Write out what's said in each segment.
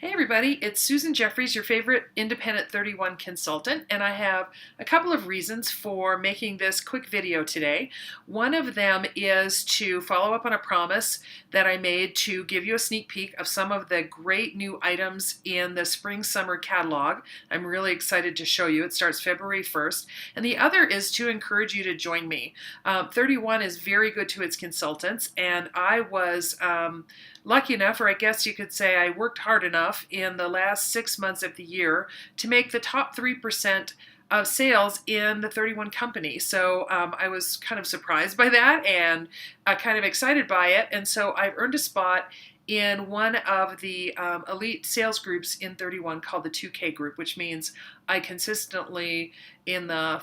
Hey everybody, it's Susan Jeffries, your favorite independent 31 consultant, and I have a couple of reasons for making this quick video today. One of them is to follow up on a promise that I made to give you a sneak peek of some of the great new items in the spring-summer catalog. I'm really excited to show you. It starts February 1st. And the other is to encourage you to join me. 31 is very good to its consultants, and I was lucky enough, or I guess you could say I worked hard enough in the last 6 months of the year to make the top 3% of sales in the 31 company. So I was kind of surprised by that and kind of excited by it. And so I've earned a spot in one of the elite sales groups in 31 called the 2K group, which means I consistently, in the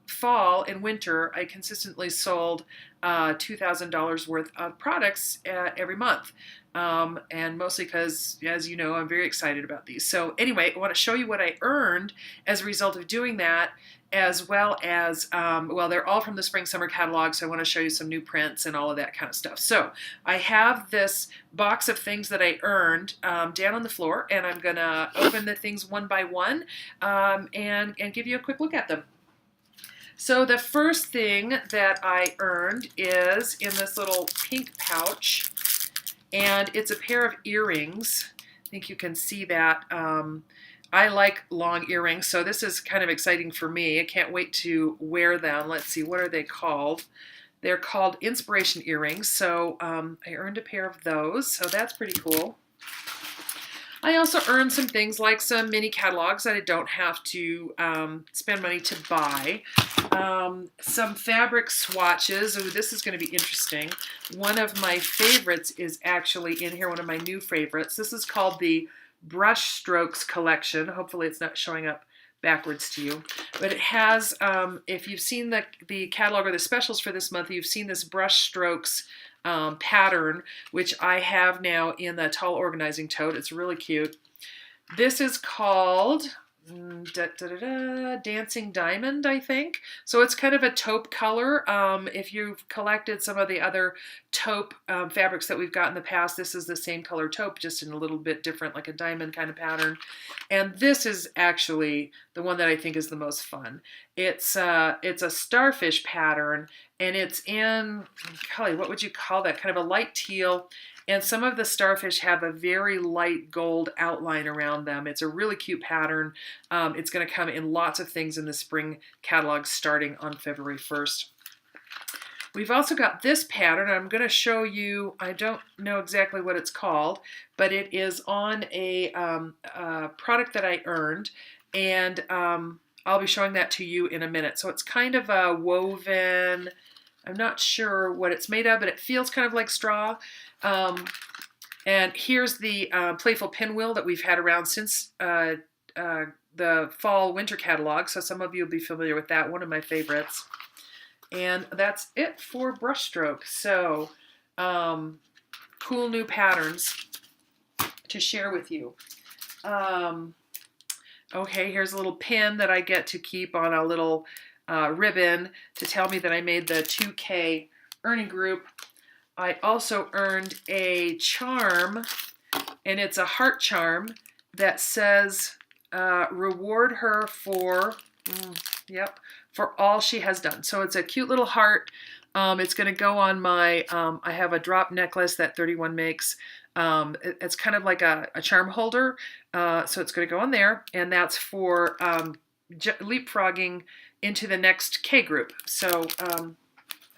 fall and winter, I consistently sold $2,000 worth of products every month. And mostly because, as you know, I'm very excited about these. So anyway, I want to show you what I earned as a result of doing that, as well as, well, they're all from the spring summer catalog, so I want to show you some new prints and all of that kind of stuff. So I have this box of things that I earned down on the floor, and I'm going to open the things one by one and give you a quick look at them. So the first thing that I earned is in this little pink pouch, and it's a pair of earrings. I think you can see that. I like long earrings, so this is kind of exciting for me. I can't wait to wear them. Let's see, what are they called? They're called inspiration earrings, so I earned a pair of those, so that's pretty cool. I also earned some things like some mini catalogs that I don't have to spend money to buy. Some fabric swatches. Oh, this is going to be interesting. One of my favorites is actually in here, one of my new favorites. This is called the Brushstrokes collection. Hopefully it's not showing up backwards to you. But it has, if you've seen the catalog or the specials for this month, you've seen this Brushstrokes pattern, which I have now in the tall organizing tote. It's really cute. This is called Dancing Diamond, I think. So it's kind of a taupe color. If you've collected some of the other taupe fabrics that we've got in the past, this is the same color taupe, just in a little bit different, like a diamond kind of pattern. And this is actually the one that I think is the most fun. It's a starfish pattern, and it's in, golly, what would you call that? Kind of a light teal. And some of the starfish have a very light gold outline around them. It's a really cute pattern. It's going to come in lots of things in the spring catalog starting on February 1st. We've also got this pattern. I'm going to show you, I don't know exactly what it's called, but it is on a product that I earned, and I'll be showing that to you in a minute. So it's kind of a woven, I'm not sure what it's made of, but it feels kind of like straw. And here's the playful pinwheel that we've had around since the fall winter catalog, so some of you will be familiar with that, one of my favorites. And that's it for brushstroke. So cool new patterns to share with you. Okay, here's a little pin that I get to keep on a little ribbon to tell me that I made the 2K earning group. I also earned a charm, and it's a heart charm that says, reward her for, for all she has done. So it's a cute little heart. It's going to go on my, I have a drop necklace that 31 makes. It's kind of like a charm holder. So it's going to go on there, and that's for leapfrogging into the next K group. So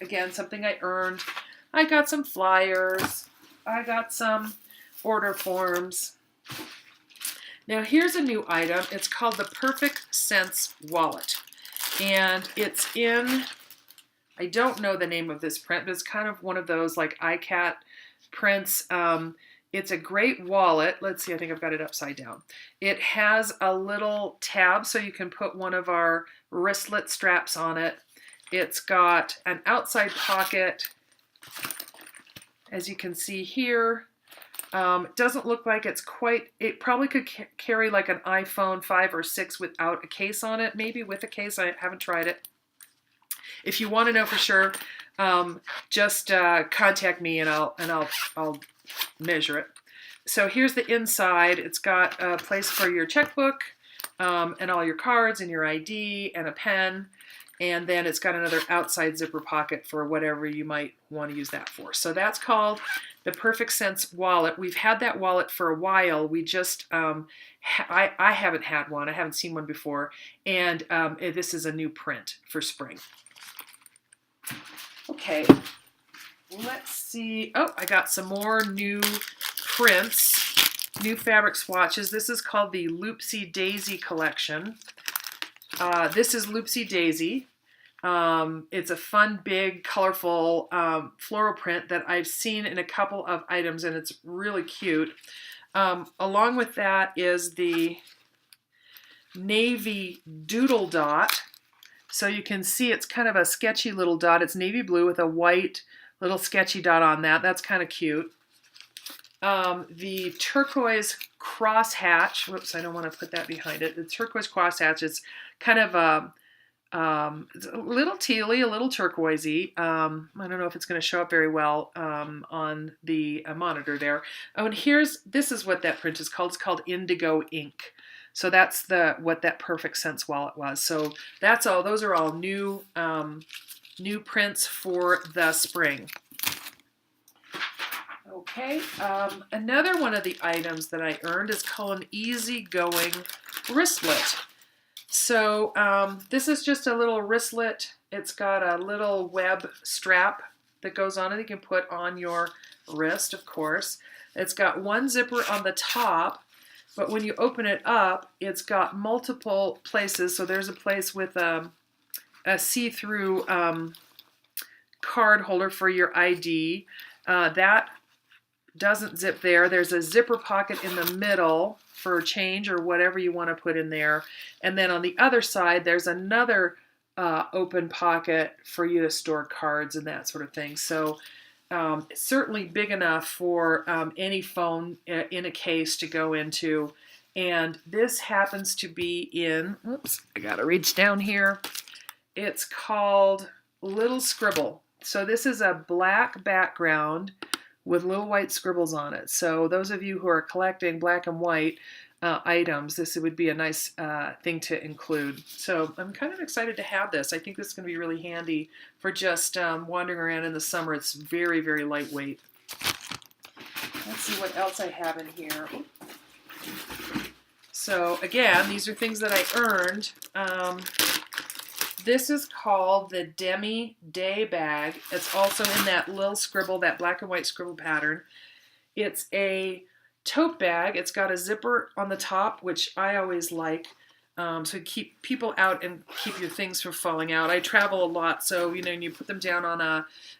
again, something I earned. I got some flyers. I got some order forms. Now here's a new item. It's called the Perfect Sense Wallet. And it's in, I don't know the name of this print, but it's kind of one of those like iCat prints. It's a great wallet. Let's see, I think I've got it upside down. It has a little tab so you can put one of our wristlet straps on it. It's got an outside pocket, as you can see here. It doesn't look like it's quite, it probably could carry like an iPhone 5 or 6 without a case on it, maybe with a case. I haven't tried it. If you want to know for sure, just contact me and I'll measure it. So here's the inside. It's got a place for your checkbook and all your cards and your ID and a pen. And then it's got another outside zipper pocket for whatever you might want to use that for. So that's called the Perfect Sense wallet. We've had that wallet for a while. We just, I haven't had one. I haven't seen one before. And this is a new print for spring. Okay, let's see. Oh, I got some more new prints, new fabric swatches. This is called the Loopsy Daisy collection. This is Loopsy Daisy. It's a fun, big, colorful floral print that I've seen in a couple of items, and it's really cute. Along with that is the navy doodle dot. So you can see it's kind of a sketchy little dot. It's navy blue with a white little sketchy dot on that. That's kind of cute. The turquoise crosshatch. Whoops, I don't want to put that behind it. The turquoise crosshatch is kind of it's a little tealy, a little turquoisey. I don't know if it's going to show up very well on the monitor there. Oh, and this is what that print is called. It's called Indigo Ink. So that's what that Perfect Sense wallet was. So that's all. Those are all new new prints for the spring. Okay, another one of the items that I earned is called an Easygoing Wristlet. So this is just a little wristlet. It's got a little web strap that goes on and you can put on your wrist, of course. It's got one zipper on the top, but when you open it up, it's got multiple places. So there's a place with a see-through card holder for your ID. That doesn't zip there. There's a zipper pocket in the middle for change or whatever you want to put in there. And then on the other side, there's another open pocket for you to store cards and that sort of thing. So it's certainly big enough for any phone in a case to go into. And this happens to be in, oops, I gotta reach down here. It's called Little Scribble. So this is a black background with little white scribbles on it. So those of you who are collecting black and white items, this would be a nice thing to include. So I'm kind of excited to have this. I think this is going to be really handy for just wandering around in the summer. It's very, very lightweight. Let's see what else I have in here. So again, these are things that I earned. This is called the Demi Day Bag. It's also in that little scribble, that black and white scribble pattern. It's a tote bag. It's got a zipper on the top, which I always like. So keep people out and keep your things from falling out. I travel a lot, so you know, when you put them down on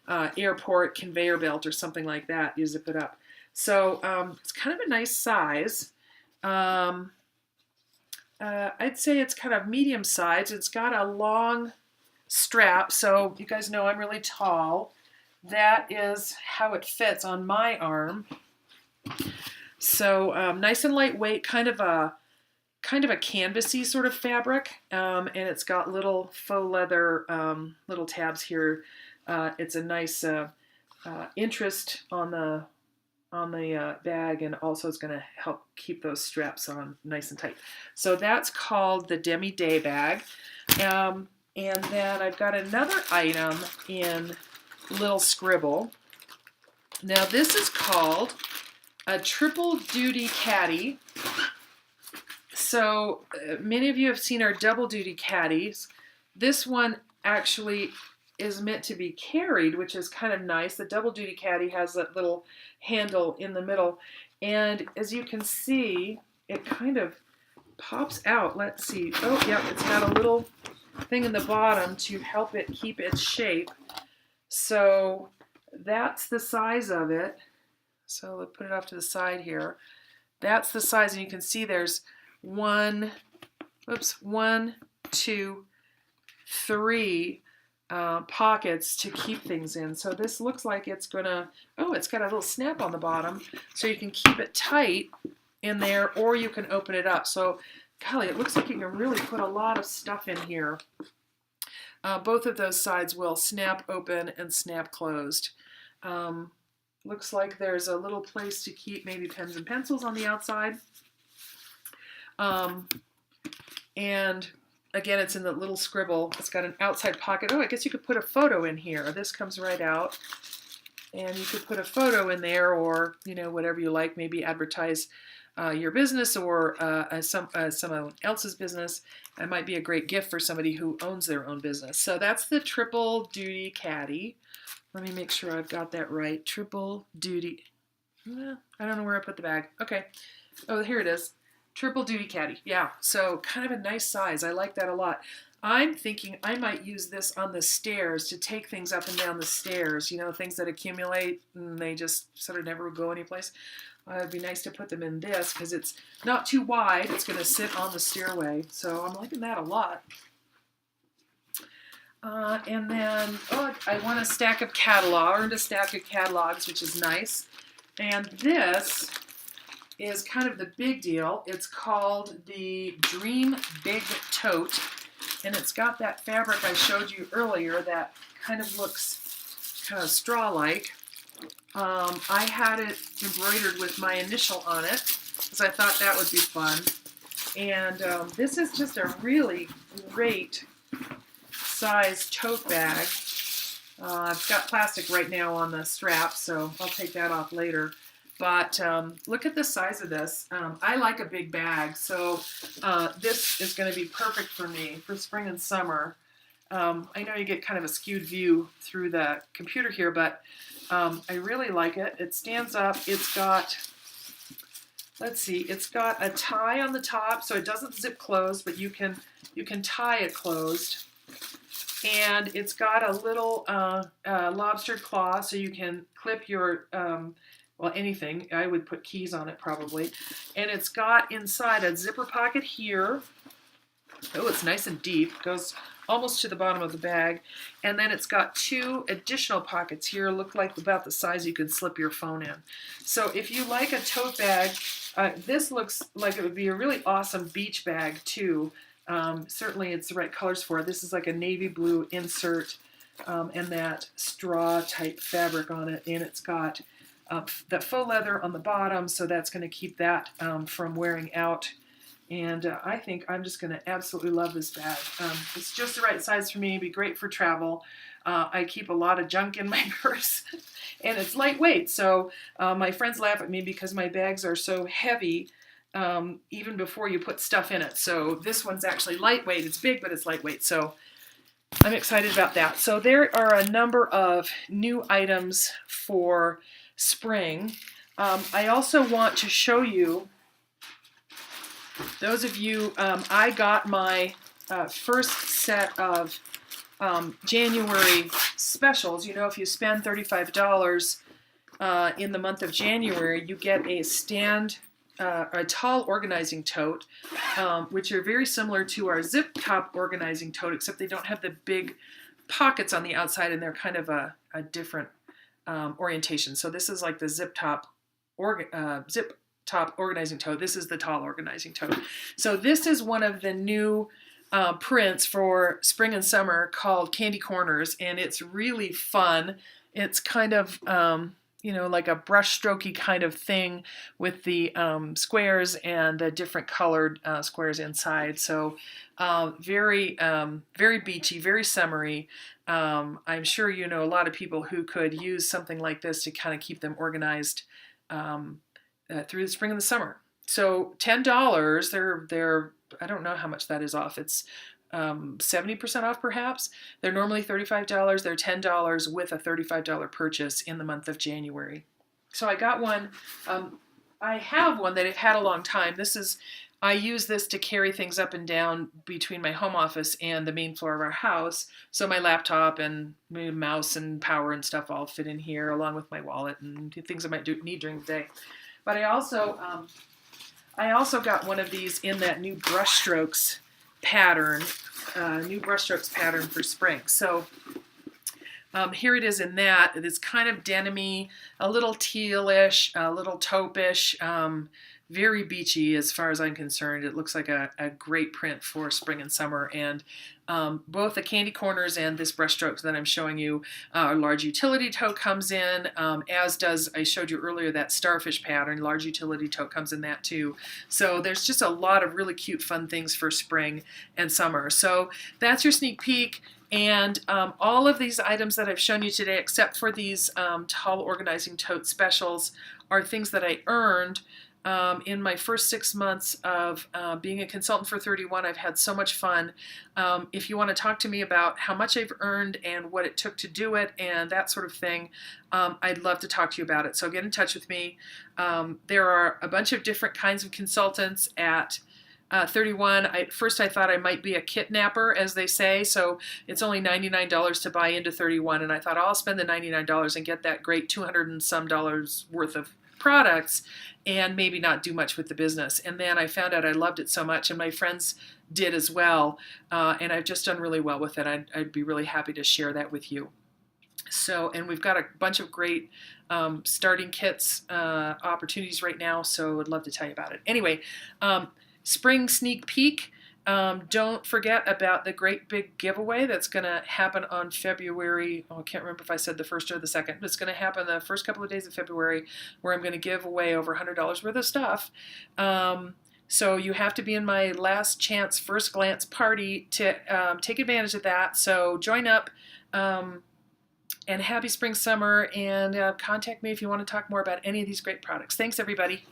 a airport conveyor belt or something like that, you zip it up. So it's kind of a nice size. I'd say it's kind of medium size. It's got a long strap, so you guys know I'm really tall. That is how it fits on my arm. So nice and lightweight, kind of a canvasy sort of fabric, and it's got little faux leather little tabs here. It's a nice interest on the bag, and also it's going to help keep those straps on nice and tight. So that's called the Demi Day Bag. And then I've got another item in Little Scribble. Now this is called a Triple Duty Caddy. So many of you have seen our Double Duty Caddies. This one actually is meant to be carried, which is kind of nice. The Double Duty Caddy has that little handle in the middle, and as you can see, it kind of pops out. Let's see. Oh, yeah, it's got a little thing in the bottom to help it keep its shape. So that's the size of it. So let's put it off to the side here. That's the size, and you can see there's one, two, three pockets to keep things in. So this looks like it's gonna, oh, it's got a little snap on the bottom, so you can keep it tight in there, or you can open it up. So golly, it looks like you can really put a lot of stuff in here. Both of those sides will snap open and snap closed. Looks like there's a little place to keep maybe pens and pencils on the outside. And again, it's in the little scribble. It's got an outside pocket. Oh, I guess you could put a photo in here. This comes right out. And you could put a photo in there, or, you know, whatever you like, maybe advertise your business or someone else's business. It might be a great gift for somebody who owns their own business. So that's the Triple Duty Caddy. Let me make sure I've got that right. Triple Duty. I don't know where I put the bag. Okay. Oh, here it is. Triple Duty Caddy. Yeah, so kind of a nice size. I like that a lot. I'm thinking I might use this on the stairs to take things up and down the stairs, you know, things that accumulate and they just sort of never go anyplace. It'd be nice to put them in this because it's not too wide. It's going to sit on the stairway, so I'm liking that a lot. And then, I want a stack of catalogs, which is nice. And this is kind of the big deal. It's called the Dream Big Tote. And it's got that fabric I showed you earlier that kind of looks kind of straw-like. I had it embroidered with my initial on it because I thought that would be fun. And this is just a really great size tote bag. I've got plastic right now on the strap, so I'll take that off later. But look at the size of this. I like a big bag, so this is going to be perfect for me for spring and summer. I know you get kind of a skewed view through the computer here, but I really like it. It stands up. It's got, let's see, it's got a tie on the top, so it doesn't zip closed, but you can tie it closed. And it's got a little lobster claw, so you can clip your well, anything. I would put keys on it probably. And it's got inside a zipper pocket here. Oh, it's nice and deep. It goes almost to the bottom of the bag. And then it's got two additional pockets here. Look like about the size you can slip your phone in. So if you like a tote bag, this looks like it would be a really awesome beach bag too. Certainly it's the right colors for it. This is like a navy blue insert and that straw type fabric on it. And it's got that faux leather on the bottom, so that's going to keep that from wearing out. And I think I'm just going to absolutely love this bag. It's just the right size for me. It'd be great for travel. I keep a lot of junk in my purse, and it's lightweight. So my friends laugh at me because my bags are so heavy even before you put stuff in it. So this one's actually lightweight. It's big, but it's lightweight. So I'm excited about that. So there are a number of new items for spring. I also want to show you, those of you, I got my first set of January specials. You know, if you spend $35 in the month of January, you get a tall organizing tote, which are very similar to our zip top organizing tote, except they don't have the big pockets on the outside, and they're kind of a different orientation. So this is like the zip top organizing tote. This is the tall organizing tote. So this is one of the new prints for spring and summer called Candy Corners, and it's really fun. It's kind of you know, like a brushstrokey kind of thing with the squares and the different colored squares inside. So very beachy, very summery. I'm sure you know a lot of people who could use something like this to kind of keep them organized through the spring and the summer. So $10, they're I don't know how much that is off. It's 70% off perhaps. They're normally $35. They're $10 with a $35 purchase in the month of January. So I got one. I have one that I've had a long time. I use this to carry things up and down between my home office and the main floor of our house. So my laptop and my mouse and power and stuff all fit in here, along with my wallet and things I might need during the day. But I also got one of these in that new Brushstrokes pattern, for spring. So here it is in that. It's kind of denim-y, a little tealish, a little taupe-ish, very beachy as far as I'm concerned. It looks like a great print for spring and summer, and both the candy corners and this brushstrokes that I'm showing you, a large utility tote comes in, as does, I showed you earlier, that starfish pattern. Large utility tote comes in that too. So there's just a lot of really cute fun things for spring and summer. So that's your sneak peek. And all of these items that I've shown you today, except for these tall organizing tote specials, are things that I earned in my first 6 months of being a consultant for 31. I've had so much fun. If you want to talk to me about how much I've earned and what it took to do it and that sort of thing, I'd love to talk to you about it. So get in touch with me. There are a bunch of different kinds of consultants at 31. First I thought I might be a kidnapper, as they say, so it's only $99 to buy into 31, and I thought I'll spend the $99 and get that great 200 and some dollars worth of products and maybe not do much with the business. And then I found out I loved it so much, and my friends did as well, and I've just done really well with it. I'd be really happy to share that with you. So, and we've got a bunch of great starting kits opportunities right now, so I'd love to tell you about it. Anyway, spring sneak peek. Don't forget about the great big giveaway that's going to happen on February. Oh, I can't remember if I said the 1st or the 2nd, but it's going to happen the first couple of days of February, where I'm going to give away over $100 worth of stuff. So you have to be in my last chance first glance party to take advantage of that. So join up, and happy spring, summer, and contact me if you want to talk more about any of these great products. Thanks, everybody.